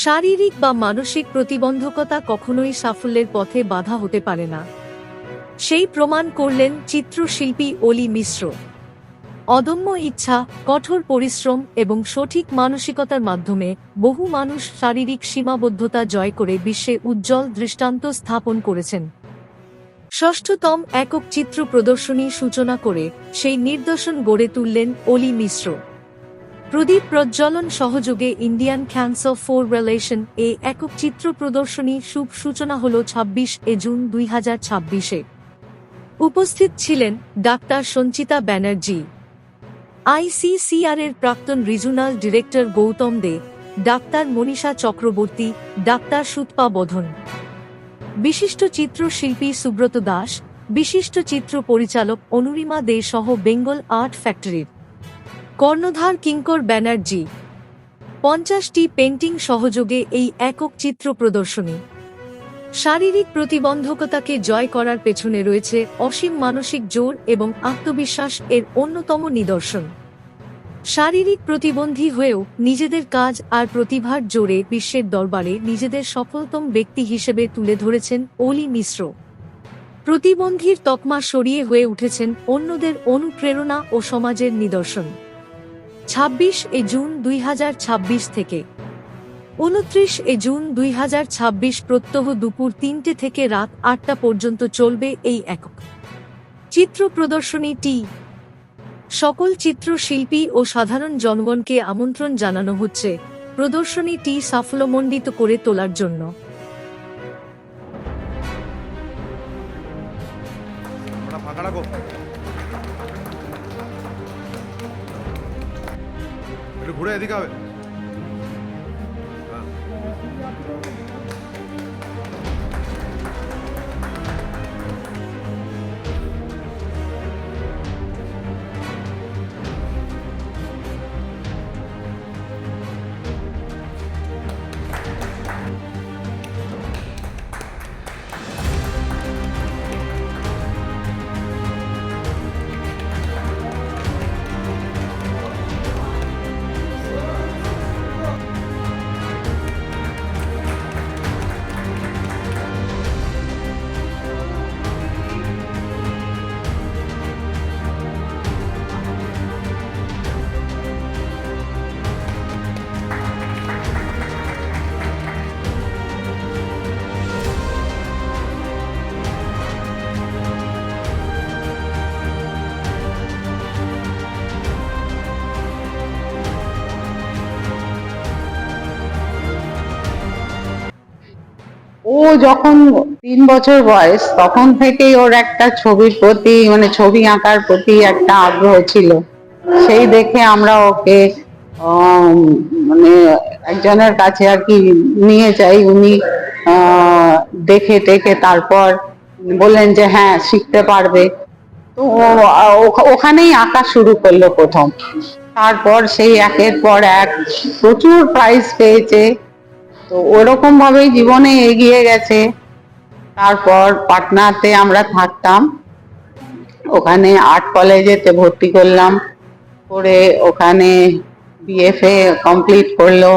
শারীরিক বা মানসিক প্রতিবন্ধকতা কখনোই সাফল্যের পথে বাধা হতে পারে না, সেই প্রমাণ করলেন চিত্রশিল্পী অলি মিশ্র। অদম্য ইচ্ছা, কঠোর পরিশ্রম এবং সঠিক মানসিকতার মাধ্যমে বহু মানুষ শারীরিক সীমাবদ্ধতা জয় করে বিশ্বে উজ্জ্বল দৃষ্টান্ত স্থাপন করেছেন। ষষ্ঠতম একক চিত্র প্রদর্শনী সূচনা করে সেই নিদর্শন গড়ে তুললেন অলি মিশ্র। প্রদীপ প্রজ্বলন সহযোগে ইন্ডিয়ান ক্যান্সার ফর রিলেশন এ একক চিত্র প্রদর্শনী শুভ সূচনা হল ২৬ জুন ২০২৬-এ। উপস্থিত ছিলেন ডাক্তার সঞ্চিতা ব্যানার্জি, আইসিসিআর-এর প্রাক্তন রিজনাল ডিরেক্টর গৌতম দে, ডাক্তার মনীষা চক্রবর্তী, ডাক্তার সুতপা বধন, বিশিষ্ট চিত্রশিল্পী সুব্রত দাস, বিশিষ্ট চিত্র পরিচালক অনুরিমা দে সহ বেঙ্গল আর্ট ফ্যাক্টরির কর্ণধার কিঙ্কর ব্যানার্জি। ৫০টি পেন্টিং সহযোগে এই একক চিত্র প্রদর্শনী। শারীরিক প্রতিবন্ধকতাকে জয় করার পেছনে রয়েছে অসীম মানসিক জোর এবং আত্মবিশ্বাস এর অন্যতম নিদর্শন। শারীরিক প্রতিবন্ধী হয়েও নিজেদের কাজ আর প্রতিভার জোরে বিশ্বের দরবারে নিজেদের সফলতম ব্যক্তি হিসেবে তুলে ধরেছেন অলি মিশ্র। প্রতিবন্ধীর তকমা সরিয়ে হয়ে উঠেছেন অন্যদের অনুপ্রেরণা ও সমাজের নিদর্শন। ২৬ জুন ২০২৬ থেকে ২৯ জুন ২০২৬ প্রত্যহ দুপুর ৩টে থেকে রাত ৮টা পর্যন্ত চলবে এই একক চিত্র প্রদর্শনীটি। সকল চিত্রশিল্পী ও সাধারণ জনগণকে আমন্ত্রণ জানানো হচ্ছে প্রদর্শনীটি সাফল্যমণ্ডিত করে তোলার জন্য। ঘুরে এদিকে হবে। ও যখন ৩ বছর বয়স তখন থেকেই ওর একটা ছবির প্রতি মানে ছবি আঁকার প্রতি একটা আগ্রহ ছিল। সেই দেখে আমরা ওকে মানে একজনের কাছে আর কি নিয়ে যাই। উনি দেখে টেকে তারপর বললেন যে হ্যাঁ শিখতে পারবে। তো ওখানেই আঁকা শুরু করলো প্রথম। তারপর সেই একের পর এক প্রচুর প্রাইজ পেয়েছে। তো ওরকম ভাবেই জীবনে এগিয়ে গেছে। তারপর পাটনাতে আমরা থাকতাম, ওখানে আর্ট কলেজেতে ভর্তি করলাম, করে ওখানে বিএফএ কমপ্লিট করলো,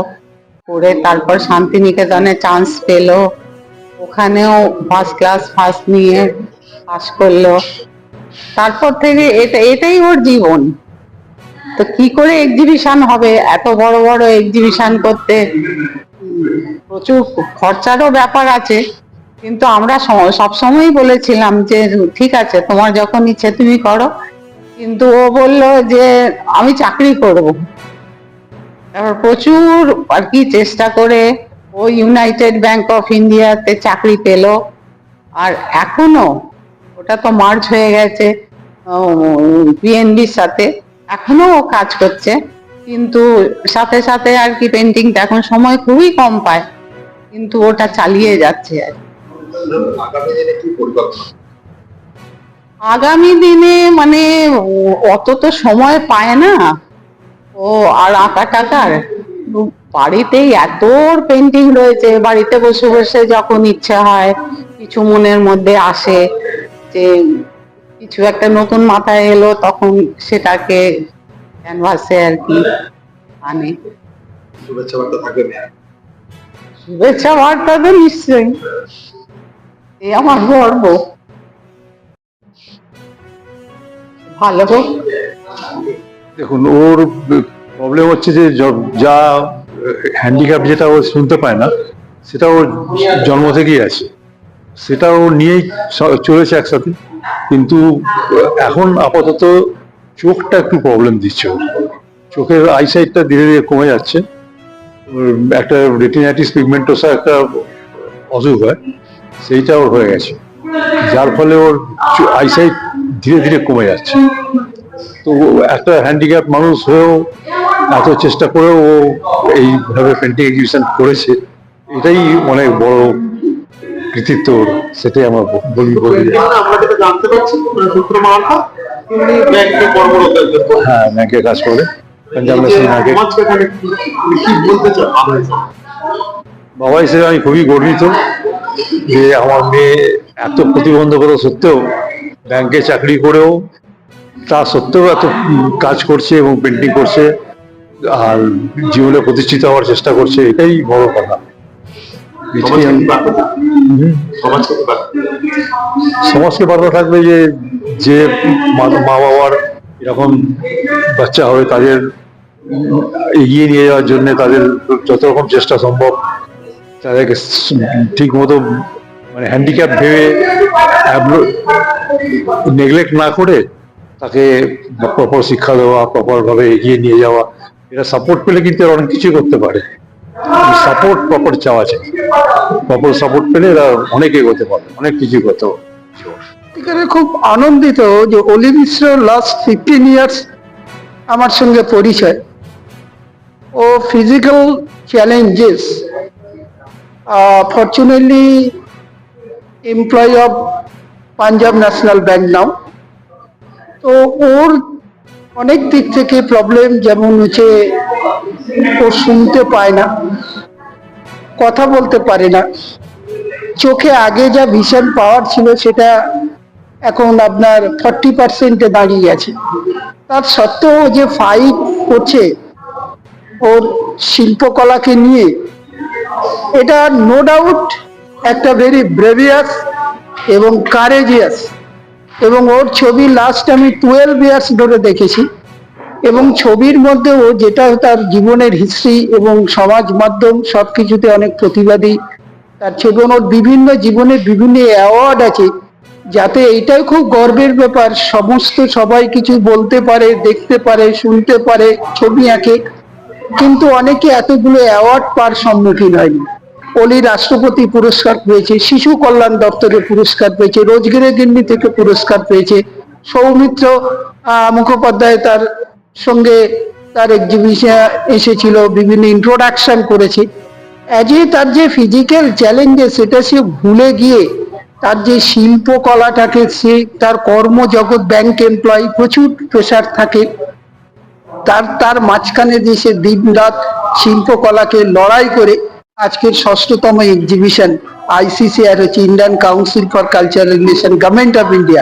করে তারপর শান্তিনিকেতনে চান্স পেলো, ওখানেও ফার্স্ট ক্লাস ফার্স্ট নিয়ে পাস করলো। তারপর থেকে এটাই ওর জীবন। তো কি করে এক্সিবিশন হবে, এত বড় বড় এক্সিবিশন করতে প্রচুর খরচারও ব্যাপার আছে, কিন্তু আমরা সবসময়ই বলেছিলাম যে ঠিক আছে তোমার যখন ইচ্ছে তুমি করো। কিন্তু ও বলল যে আমি চাকরি করব। তারপর প্রচুর আর কি চেষ্টা করে ও ইউনাইটেড ব্যাংক অফ ইন্ডিয়াতে চাকরি পেল। আর এখনো ওটা তো মার্জ হয়ে গেছে পিএনবির সাথে, এখনো ও কাজ করছে। কিন্তু সাথে সাথে আর কি পেন্টিংটা এখন সময় খুবই কম পায়, কিন্তু ওটা চালিয়ে যাচ্ছে। আর আগামী দিনে মানে অত তো সময় পায় না ও আর আঁকা টাকার। বাড়িতেই এত পেন্টিং রয়েছে, বাড়িতে বসে বসে যখন ইচ্ছা হয় কিছু মনের মধ্যে আসে যে কিছু একটা নতুন মাথায় এলো তখন সেটাকে ক্যানভাসে আর কি আনে। শুভেচ্ছা বার্তা থাকবে। শুভেচ্ছা বার্তা তো নিশ্চয়ই, এই আমার গর্ব। ভালো হোক। দেখুন, ওর প্রবলেম হচ্ছে যে যা হ্যান্ডিক্যাপ যেটা ও শুনতে পায় না, সেটা ওর জন্ম থেকেই আছে, সেটা ও নিয়েই চলেছে একসাথে। কিন্তু এখন আপাতত চোখটা একটু প্রবলেম দিচ্ছে ওর। চোখের আইসাইটটা ধীরে ধীরে কমে যাচ্ছে। একটা রেটিনাইটিস পিগমেন্টোসা একটা অসুখ হয়, সেইটা ওর হয়ে গেছে, যার ফলে ওর আইসাইট ধীরে ধীরে কমে যাচ্ছে। তো একটা হ্যান্ডিক্যাপ মানুষ হয়েও এত চেষ্টা করেও ও এইভাবে পেন্টিং এক্সিবিশন করেছে, এটাই অনেক বড় কৃতিত্ব ওর। সেটাই আমার আমরা যেটা জানতে পারছি সূত্র মারফত তিনি ব্যাংকে কর্মরত একজন। হ্যাঁ, ব্যাংকে কাজ করে, পাঞ্জাব ন্যাশনাল ব্যাংকে। কি বলতে চান? বাবা হিসেবে আমি খুবই গর্বিত যে আমার মেয়ে এত প্রতিবন্ধকতা সত্ত্বেও ব্যাংকে চাকরি করেও তা সত্ত্বেও এত কাজ করছে এবং পেন্টিং করছে আর জীবনে প্রতিষ্ঠিত হওয়ার চেষ্টা করছে, এটাই বড় কথা। সমাজকে বার্তা থাকবে যে যে মা বাবার এরকম বাচ্চা হবে তাদের এগিয়ে নিয়ে যাওয়ার জন্য তাদের যত রকম চেষ্টা সম্ভব, তাদেরকে ঠিক মতো মানে হ্যান্ডিক্যাপ ভেবে নেগলেক্ট না করে তাকে প্রপার শিক্ষা দেওয়া, প্রপার ভাবে এগিয়ে নিয়ে যাওয়া। এটা সাপোর্ট পেলে কিন্তু অনেক কিছুই করতে পারে। সাপোর্ট প্রপার চাওয়া চাই, প্রপার সাপোর্ট পেলে এরা অনেক এগোতে পারে, অনেক কিছু করতে পারে। এখানে খুব আনন্দিত যে অলি মিশ্র লাস্ট 15 ইয়ার্স আমার সঙ্গে পরিচয়। ও physical challenges, fortunately employee of Punjab National Bank now. তো ওর অনেক দিক থেকে প্রবলেম, যেমন হচ্ছে ও শুনতে পায় না, কথা বলতে পারে না, চোখে আগে যা ভিশন পাওয়ার ছিল সেটা এখন আপনার 40% দাঁড়িয়ে গেছে। তার সত্ত্বেও যে ফাইট করছে ওর শিল্পকলাকে নিয়ে, এটা নো ডাউট একটা ভেরি ব্রেভিয়াস এবং কারেজিয়াস। এবং ওর ছবি লাস্ট আমি 12 ইয়ার্স ধরে দেখেছি, এবং ছবির মধ্যেও যেটা তার জীবনের হিস্ট্রি এবং সমাজ মাধ্যম সবকিছুতে অনেক প্রতিবাদী তার ছবি। ওর বিভিন্ন জীবনের বিভিন্ন অ্যাওয়ার্ড আছে, যাতে এইটাই খুব গর্বের ব্যাপার, সমস্ত সবাই কিছু বলতে পারে, দেখতে পারে, শুনতে পারে, ছবি আঁকে, কিন্তু অনেকে এতগুলো অ্যাওয়ার্ড পাওয়ার সম্মুখীন হয়নি। অলি রাষ্ট্রপতি পুরস্কার পেয়েছে, শিশু কল্যাণ দপ্তরের পুরস্কার পেয়েছে, রোজগারে গিন্নি থেকে পুরস্কার পেয়েছে, সৌমিত্র মুখোপাধ্যায় তার সঙ্গে তার এক্সিবিশন এসেছিল, বিভিন্ন ইন্ট্রোডাকশন করেছে। তার যে ফিজিক্যাল চ্যালেঞ্জে সেটা সে ভুলে গিয়ে তার যে শিল্পকলাটাকে, সে তার কর্মজগৎ, ব্যাংক এমপ্লয়ি, প্রচুর প্রেশার থাকে, তার মাঝখানে যে সে দিন রাত শিল্পকলাকে লড়াই করে আজকের 6তম এক্সিবিশন ICCR হচ্ছে, Indian council for cultural relation, government of India.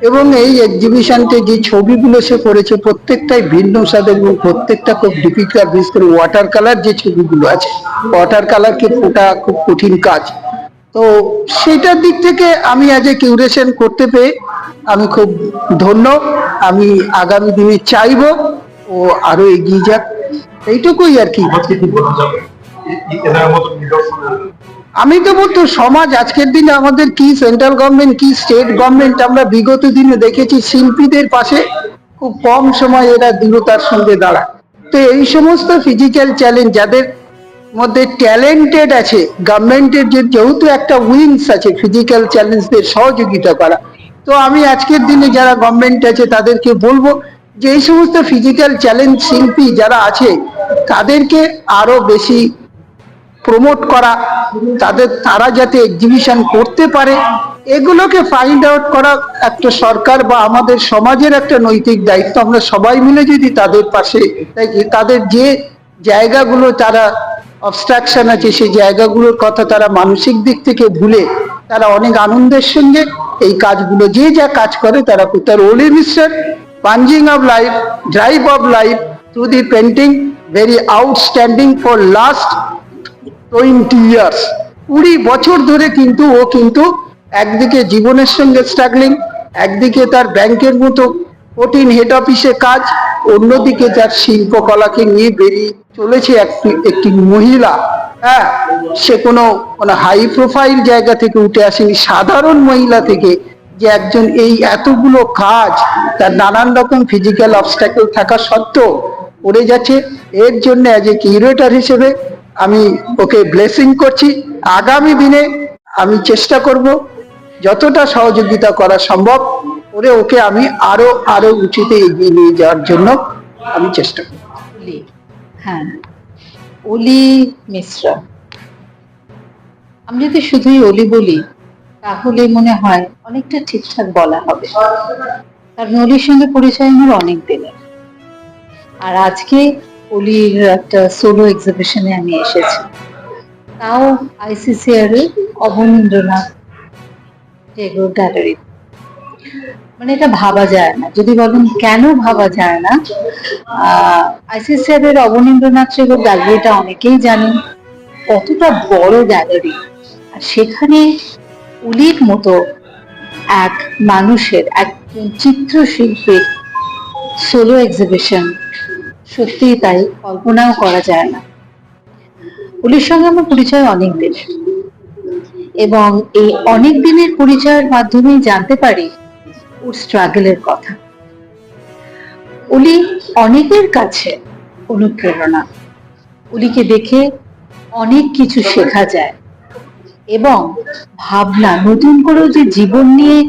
এবং এই এক্সিবিশনতে যে ছবিগুলো সে করেছে প্রত্যেকটাই ভিন্ন স্বাদের এবং প্রত্যেকটা খুব ডিফিকাল্ট। বিশেষ করে ওয়াটার কালার যে ছবিগুলো আছে, ওয়াটার কালারকে ফোটা খুব কঠিন কাজ। তো সেটার দিক থেকে আমি আজ কিউরেশন করতে পেয়ে আমি খুব ধন্য। আমি আগামী দিনে চাইবো ও আরো এগিয়ে যাক, এইটুকুই আর কি। আমি তো বলতো সমাজ আজকের দিনে আমাদের কি সেন্ট্রাল গভর্নমেন্ট কি স্টেট গভর্নমেন্ট, আমরা বিগত দিনে দেখেছি শিল্পীদের পাশে খুব কম সময় এরা দৃঢ়তার সঙ্গে দাঁড়ায়। তো এই সমস্ত ফিজিক্যাল চ্যালেঞ্জ যাদের মধ্যে ট্যালেন্টেড আছে, গভর্নমেন্টের যেহেতু একটা উইংস আছে ফিজিক্যাল চ্যালেঞ্জদের সহযোগিতা করা। তো আমি আজকের দিনে যারা গভর্নমেন্ট আছে তাদেরকে বলবো যে এই সমস্ত ফিজিক্যাল চ্যালেঞ্জ শিল্পী যারা আছে তাদেরকে আরো বেশি প্রমোট করা, তারা যাতে এক্সিবিশন করতে পারে, এগুলোকে ফাইন্ড আউট করা একটা সরকার বা আমাদের সমাজের একটা নৈতিক দায়িত্ব। আমরা সবাই মিলে যদি তাদের পাশে থাকি, তাদের যে জায়গাগুলো তারা অবস্ট্রাকশন আছে সেই জায়গাগুলোর কথা তারা মানসিক দিক থেকে ভুলে তারা অনেক আনন্দের সঙ্গে এই কাজগুলো যে যা কাজ করে তারা তার Oli Mishra punching of life, drive of life through the painting, very outstanding for last 20 years, 20 বছর ধরে কিন্তু ও কিন্তু একদিকে জীবনের সঙ্গে স্ট্রাগলিং, একদিকে তার ব্যাংকের মতো কঠিন হেড অফিসে কাজ, অন্যদিকে তার শিল্পকলাকে নিয়ে বেরিয়ে চলেছে একটি মহিলা। হ্যাঁ, সে কোনো হাই প্রোফাইল জায়গা থেকে উঠে আসেনি, সাধারণ মহিলা থেকে, যে একজন এই এতগুলো কাজ তার নানান রকম ফিজিক্যাল অবস্ট্যাকল থাকা সত্ত্বেও করে যাচ্ছে। এর জন্য অ্যাজ এ কিউরেটর হিসেবে আমি ওকে ব্লেসিং করছি। আগামী দিনে আমি চেষ্টা করব যতটা সহযোগিতা করা সম্ভব করে ওকে আমি আরো আরো উঁচুতে এগিয়ে নিয়ে যাওয়ার জন্য আমি চেষ্টা করব। অলি, হ্যাঁ, অলি মিশ্রা। আমি যদি শুধুই অলি বলি তাহলে মনে হয় অনেকটা ঠিকঠাক বলা হবে, কারণ অলির সঙ্গে পরিচয় আমার অনেক দিনের। আর আজকে অলির একটা সোলো এক্সিবিশনে আমি এসেছি, তাও আইসিসিআর এর অবনীন্দ্রনাথ টেগোর গ্যালারি। মানে এটা ভাবা যায় না। যদি বলেন কেন ভাবা যায় না, আইসিসিআর এর অবনীন্দ্রনাথ টেগোর গ্যালারিটা অনেকেই জানেন কতটা বড় গ্যালারি, আর সেখানে অলির মতো এক মানুষের, একজন চিত্রশিল্পীর সোলো এক্সিবিশন, সত্যিই তাই, কল্পনাও করা যায় না। অলির সঙ্গে আমার পরিচয় অনেক দিনের, এবং এই অনেক দিনের পরিচয়ের মাধ্যমেই জানতে পারি ওর স্ট্রাগলের কথা। অলি অনেকের কাছে অনুপ্রেরণা। অলিকে দেখে অনেক কিছু শেখা যায়, এবং ভাবনা, নতুন করেও যে জীবন নিয়ে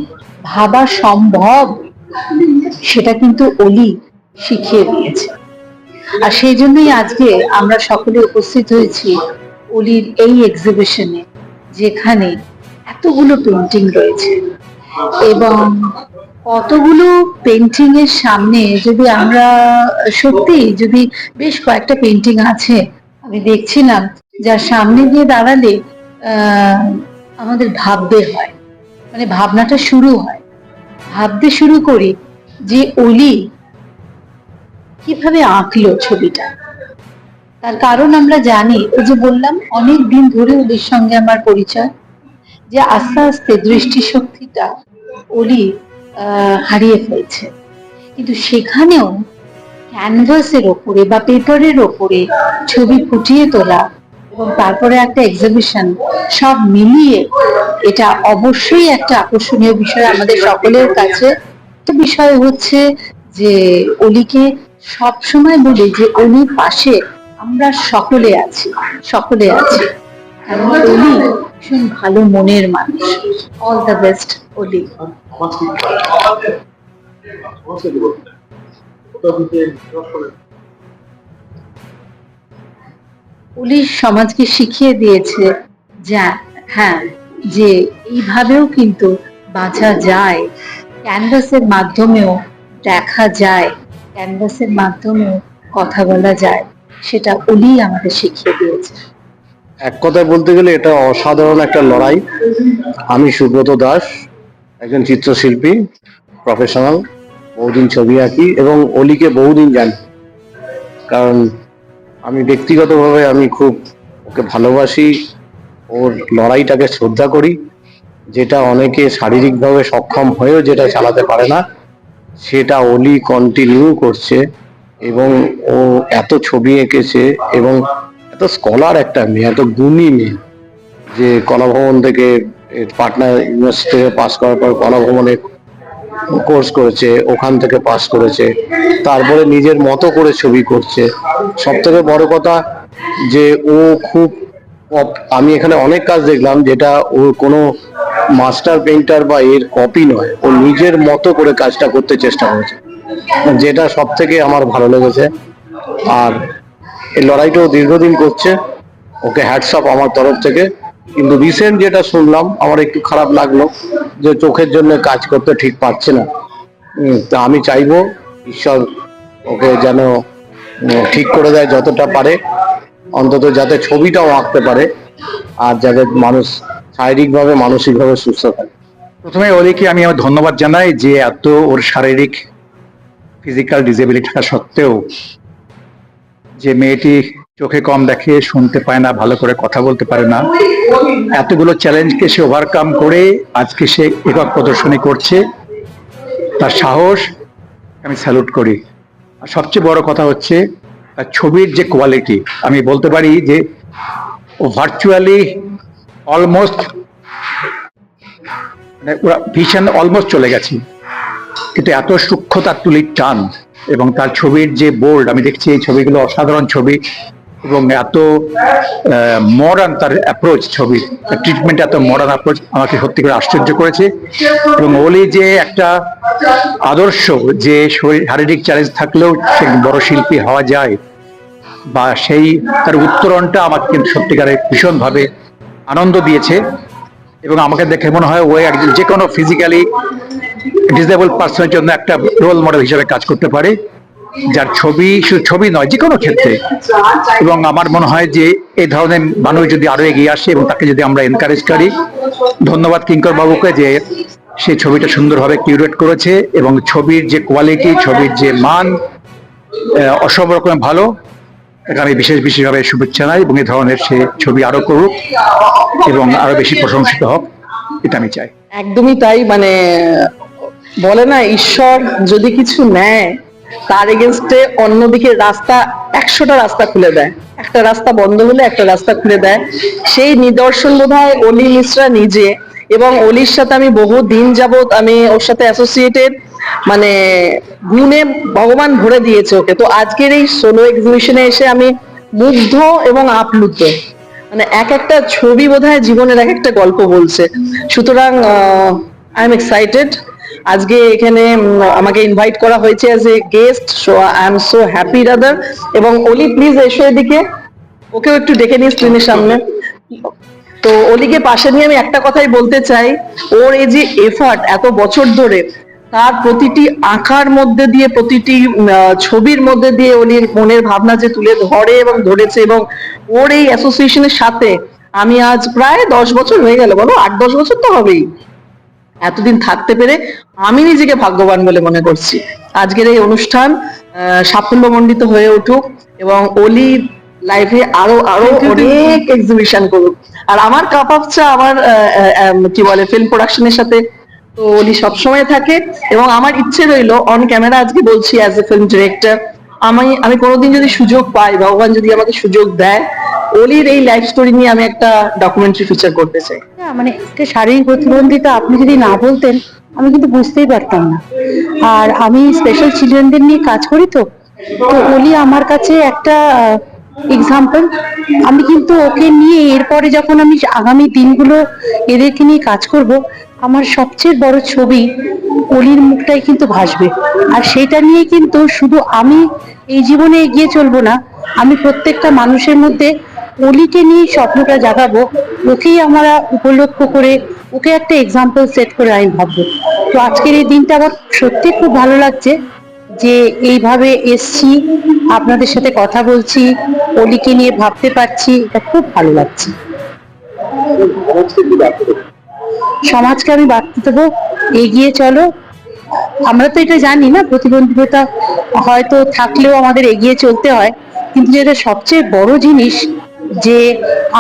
ভাবা সম্ভব সেটা কিন্তু অলি শিখিয়ে দিয়েছে। আর সেই জন্যই আজকে আমরা সকলে উপস্থিত হয়েছি অলির এই এক্সিবিশনে, যেখানে এতগুলো পেন্টিং রয়েছে, এবং কতগুলো পেন্টিং এর সামনে যদি আমরা সত্যি, যদি বেশ কয়েকটা পেন্টিং আছে আমি দেখছিলাম, যার সামনে দিয়ে দাঁড়ালে আমাদের ভাবতে হয়, মানে ভাবনাটা শুরু হয়, ভাবতে শুরু করি যে অলি কিভাবে আঁকলো ছবিটা। তার কারণ আমরা জানি, ওই যে বললাম অনেক দিন ধরে অলির সঙ্গে আমার পরিচয়, যে আস্তে আস্তে দৃষ্টিশক্তিটা অলি হারিয়ে ফেলছে, কিন্তু সেখানেও ক্যানভাসের ওপরে বা পেপারের ওপরে ছবি ফুটিয়ে তোলা এবং তারপরে একটা এক্সিবিশন, সব মিলিয়ে এটা অবশ্যই একটা আকর্ষণীয় বিষয় আমাদের সকলের কাছে। তো বিষয় হচ্ছে যে অলিকে সব সময় বলি যে অলির পাশে আমরা সকলে আছি, সকলে আছি, কারণ অলি ভীষণ ভালো মনের মানুষ। All the best Oli. Police সমাজকে শিখিয়ে দিয়েছে যা, হ্যাঁ, যে এইভাবেও কিন্তু বাঁচা যায়, ক্যানভাসের মাধ্যমেও দেখা যায়, ক্যানভাসের মাধ্যমেও কথা বলা যায়, সেটা অলি আমাদের শিখিয়ে দিয়েছে। এক কথায় বলতে গেলে এটা অসাধারণ একটা লড়াই। আমি সুব্রত দাস, একজন চিত্রশিল্পী, প্রফেশনাল, বহুদিন ছবি আঁকি এবং অলিকে বহুদিন জানি, কারণ আমি ব্যক্তিগতভাবে আমি খুব ওকে ভালোবাসি, ওর লড়াইটাকে শ্রদ্ধা করি, যেটা অনেকে শারীরিকভাবে সক্ষম হয়েও যেটা চালাতে পারে না, সেটা অলি কন্টিনিউ করছে। এবং ও এত ছবি এঁকেছে এবং এত স্কলার একটা মেয়ে, এত গুণী মেয়ে, যে কলাভবন থেকে, পাটনা ইউনিভার্সিটি থেকে পাস করার পর কলাভবনে কোর্স করেছে, ওখান থেকে পাস করেছে, তারপরে নিজের মতো করে ছবি করছে। সব থেকে বড় কথা যে ও খুব, আমি এখানে অনেক কাজ দেখলাম যেটা ওর কোনো মাস্টার পেইন্টার বা এর কপি নয়, ও নিজের মতো করে কাজটা করতে চেষ্টা করেছে, যেটা সব থেকে আমার ভালো লেগেছে। আর এই লড়াইটাও দীর্ঘদিন করছে, ওকে হ্যাটস অফ আমার তরফ থেকে। কিন্তু রিসেন্ট যেটা শুনলাম আমার একটু খারাপ লাগলো, যে চোখের জন্য কাজ করতে ঠিক পারছে না। তা আমি চাইবো ঈশ্বর ওকে যেন ঠিক করে দেয় যতটা পারে, অন্তত যাতে ছবিটাও আঁকতে পারে, আর যাতে মানুষ শারীরিকভাবে মানসিকভাবে সুস্থ থাকে। প্রথমে অলিকে আমি আমার ধন্যবাদ জানাই যে এত ওর শারীরিক ফিজিক্যাল ডিসেবিলিটি থাকা সত্ত্বেও যে মেয়েটি চোখে কম দেখে, শুনতে পায় না, ভালো করে কথা বলতে পারে না। এতগুলো চ্যালেঞ্জকে সে ওভারকাম করে আজকে সে একক প্রদর্শনী করছে, তার সাহস আমি স্যালুট করি। আর সবচেয়ে বড় কথা হচ্ছে তার ছবির যে কোয়ালিটি, আমি বলতে পারি যে ও ভার্চুয়ালি অলমোস্ট ভিশন অলমোস্ট চলে গেছে, কিন্তু এত সূক্ষ্ম তার তুলির টান এবং তার ছবির যে বোল্ড, আমি দেখছি এই ছবিগুলো অসাধারণ ছবি এবং এত মডার্ন তার অ্যাপ্রোচ, ছবির ট্রিটমেন্ট এত মডার্ন অ্যাপ্রোচ আমাকে সত্যি করে আশ্চর্য করেছে। এবং ওলি যে একটা আদর্শ, যে শারীরিক চ্যালেঞ্জ থাকলেও সে বড় শিল্পী হওয়া যায়, বা সেই তার উত্তরণটা আমাকে কিন্তু সত্যিকারে ভীষণভাবে আনন্দ দিয়েছে। এবং আমাকে দেখে মনে হয় ও একজন যে কোনো ফিজিক্যালি ডিসেবল পার্সনের জন্য একটা রোল মডেল হিসেবে কাজ করতে পারে, যার ছবি, শুধু ছবি নয়, যে কোনো ক্ষেত্রে। এবং আমার মনে হয় যে এই ধরনের মানুষ যদি আরো এগিয়ে আসে এবং তাকে যদি আমরা এনকারেজ করি, ধন্যবাদ কিঙ্কর বাবুকে যে সে ছবিটা সুন্দরভাবে কিউরেট করেছে এবং ছবির যে কোয়ালিটি, ছবির যে মান অসম রকমের ভালো। তাকে আমি বিশেষভাবে শুভেচ্ছা জানাই এবং এই ধরনের সে ছবি আরো করুক এবং আরো বেশি প্রশংসিত হোক, এটা আমি চাই। একদমই তাই। মানে বলে না, ঈশ্বর যদি কিছু নেয় তার এগেনস্টে অন্যদিকে রাস্তা 100টা রাস্তা খুলে দেয়, একটা রাস্তা বন্ধ হলে একটা রাস্তা খুলে দেয়। সেই নিদর্শন বোধহয় অলি মিশ্রা নিজে। এবং অলির সাথে আমি বহু দিন যাবত আমি ওর সাথে অ্যাসোসিয়েটেড, মানে গুণে ভগবান ভরে দিয়েছে ওকে। তো আজকের এই সোলো এক্সিবিশনে এসে আমি মুগ্ধ এবং আপ্লুত। মানে এক একটা ছবি বোধহয় জীবনের এক একটা গল্প বলছে। সুতরাং আই এম এক্সাইটেড। আজকে এখানে আমাকে ইনভাইট করা হয়েছে as a guest, so I am so happy rather. এবং অলি প্লিজ এসো এদিকে, ওকেও একটু ডেকে নিই স্ক্রিনের সামনে। তো অলিকে পাশে নিয়ে আমি একটা কথাই বলতে চাই, ওর এই যে এফার্ট এত বছর ধরে, তার প্রতিটি আঁকার মধ্যে দিয়ে, প্রতিটি ছবির মধ্যে দিয়ে অলির মনের ভাবনা যে তুলে ধরে এবং ধরেছে। এবং ওর এই অ্যাসোসিয়েশনের সাথে আমি আজ প্রায় 10 বছর হয়ে গেল, বলো 8-10 বছর তো হবেই, এতদিন থাকতে পেরে আমি নিজেকে ভাগ্যবান বলে মনে করছি। আজকের এই অনুষ্ঠান সাফল্যমণ্ডিত হয়ে উঠুক এবং অলি লাইফে আরো আরো অনেক এক্সিবিশন করুক। আর আমার কাপ আপ চা আমার কি বলে ফিল্ম প্রোডাকশনের সাথে তো অলি সবসময় থাকে। এবং আমার ইচ্ছে রইলো অন ক্যামেরা আজকে বলছি, অ্যাজ এ ফিল্ম ডিরেক্টর, আমি কোনোদিন যদি সুযোগ পাই, ভগবান যদি আমাকে সুযোগ দেয়, অলির এই লাইফ স্টোরি নিয়ে আমি একটা ডকুমেন্টারি ফিচার করতে চাই। মানে একটা শারীরিক প্রতিবন্ধিতা আপনি যদি না বলতেন আমি কিন্তু বুঝতেই পারতাম না। আর আমি স্পেশাল চিলড্রেনদের নিয়ে কাজ করি, তো অলি আমার কাছে একটা এক্সাম্পল। আমি কিন্তু ওকে নিয়ে এরপরে যখন আমি আগামী দিনগুলো এদেরকে নিয়ে কাজ করব, আমার সবচেয়ে বড় ছবি অলির মুখটাই কিন্তু ভাসবে। আর সেটা নিয়ে কিন্তু শুধু আমি এই জীবনে এগিয়ে চলবো না, আমি প্রত্যেকটা মানুষের মধ্যে অলিকে নিয়ে স্বপ্নটা জাগাবো। ওকেই আমরা উপলক্ষ করে, ওকে একটা এক্সাম্পল সেট করে আমি ভাববো। তো আজকের এই দিনটা আমার সত্যি খুব ভালো লাগছে যে এইভাবে এসছি, আপনাদের সাথে কথা বলছি, অলিকে নিয়ে ভাবতে পারছি, এটা খুব ভালো লাগছে। সমাজকে আমি বার্তা দেবো, এগিয়ে চলো। আমরা তো এটা জানি না, প্রতিবন্ধিতা হয়তো থাকলেও আমাদের এগিয়ে চলতে হয়, কিন্তু যেটা সবচেয়ে বড় জিনিস যে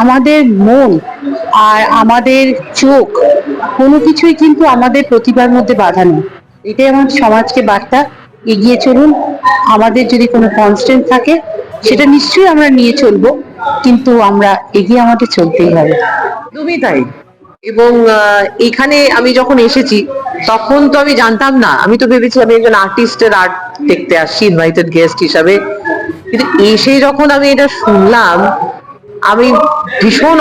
আমাদের মন আর আমাদের চোখ কোনো কিছুই কিন্তু আমাদের প্রতিভার মধ্যে বাধা নেই। এটাই আমার সমাজকে বার্তা, এগিয়ে চলুন। আমাদের যদি কোনো কনস্ট্যান্ট থাকে সেটা নিশ্চয়ই আমরা নিয়ে চলবো, কিন্তু আমরা এগিয়ে আমাদের চলতেই হবে। একদমই তাই। এবং এখানে আমি যখন এসেছি তখন তো আমি জানতাম না, আমি তো ভেবেছি আমি একজন আর্টিস্টের আর্ট দেখতে আসছি ইনভাইটেড গেস্ট হিসাবে। কিন্তু এসে যখন আমি এটা শুনলাম, আমি ভীষণ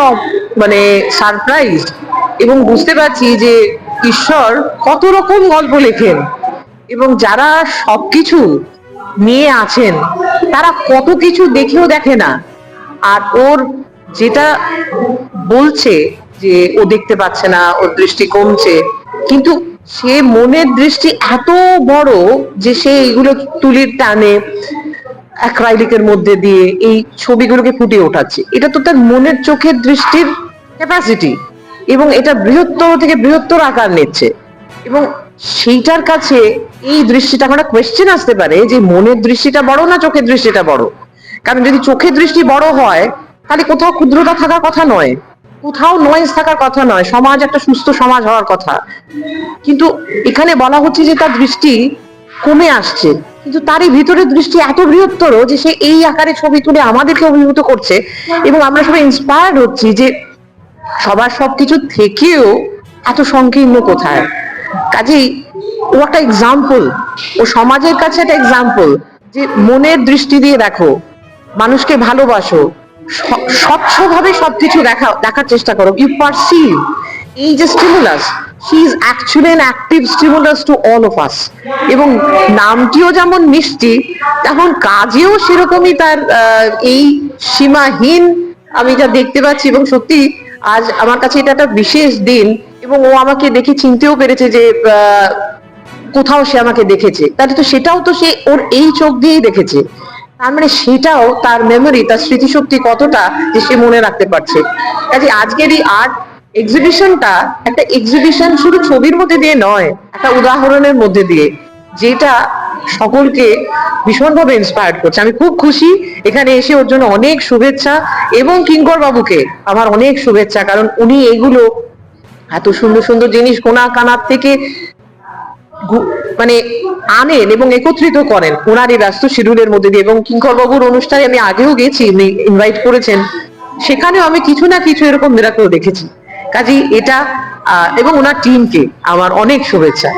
মানে সারপ্রাইজড এবং বুঝতে পারছি যে ঈশ্বর কত রকম গল্প লেখেন এবং যারা সবকিছু নিয়ে আছেন তারা কত কিছু দেখেও দেখে না। আর ওর যেটা বলছে যে ও দেখতে পাচ্ছে না, ওর দৃষ্টি কমছে, কিন্তু সে মনের দৃষ্টি এত বড় যে সে এগুলো তুলির টানে অ্যাক্রাইলিকের মধ্যে দিয়ে এই ছবিগুলোকে ফুটিয়ে ওঠাচ্ছে। এটা তো তার মনের চোখের দৃষ্টির ক্যাপাসিটি এবং এটা বৃহত্তর থেকে বৃহত্তর আকার নিচ্ছে। এবং সেইটার কাছে এই দৃষ্টিটা একটা কোয়েশ্চেন আসতে পারে যে মনের দৃষ্টিটা বড় না চোখের দৃষ্টিটা বড়, কারণ যদি চোখের দৃষ্টি বড় হয় তাহলে কোথাও ক্ষুদ্রতা থাকার কথা নয়, কোথাও নয়েজ থাকার কথা নয়, সমাজ একটা সুস্থ সমাজ হওয়ার কথা। কিন্তু এখানে বলা হচ্ছে যে তার দৃষ্টি কমে আসছে, কিন্তু তারই ভিতরের দৃষ্টি এত বৃহত্তর যে সে এই আকারে ছবি তুলে আমাদেরকে অভিভূত করছে, এবং আমরা সবাই ইন্সপায়ার্ড হচ্ছি যে সবার সবকিছু থেকেও এত সংকীর্ণ কোথায়। কাজেই ও একটা এক্সাম্পল, ও সমাজের কাছে একটা এক্সাম্পল যে মনের দৃষ্টি দিয়ে দেখো, মানুষকে ভালোবাসো, স্বচ্ছভাবে সবকিছু দেখার চেষ্টা করো, ইউ পারসিভ। এই যে stimulus, she is actually an active stimulus to all of us. এবং নামটিও যেমন মিষ্টি, তেমন কাজেও সেরকমই তার এই সীমাহীন আমি যা দেখতে পাচ্ছি। এবং সত্যি আজ আমার কাছে এটা একটা বিশেষ দিন, এবং ও আমাকে দেখে চিনতেও পেরেছে যে কোথাও সে আমাকে দেখেছে, তাহলে তো সেটাও তো সে ওর এই চোখ দিয়েই দেখেছে। তার মানে সেটাও তার মেমোরি, তার স্মৃতিশক্তি কতটা যে সে মনে রাখতে পারছে। কাজে আজকের এই আর্ট এক্সিবিশনটা একটা এক্সিবিশন শুধু ছবির মধ্যে দিয়ে নয়, একটা উদাহরণের মধ্যে দিয়ে, যেটা সকলকে ভীষণভাবে ইন্সপায়ার্ড করছে। আমি খুব খুশি এখানে এসে, ওর জন্য অনেক শুভেচ্ছা, এবং কিঙ্কর বাবুকে আমার অনেক শুভেচ্ছা, কারণ উনি এগুলো এত সুন্দর সুন্দর জিনিস কোনা কানার থেকে মানে আনেন এবং একত্রিত করেন ওনার এই ব্যস্ত শিডিউলের মধ্যে দিয়ে। এবং কিঙ্কর বাবুর অনুষ্ঠানে আমি আগেও গেছি, উনি ইনভাইট করেছেন, সেখানেও আমি কিছু না কিছু এরকম মিরাকল দেখেছি। কাজেই এটা এবং ওনার টিমকে আমার অনেক শুভেচ্ছা।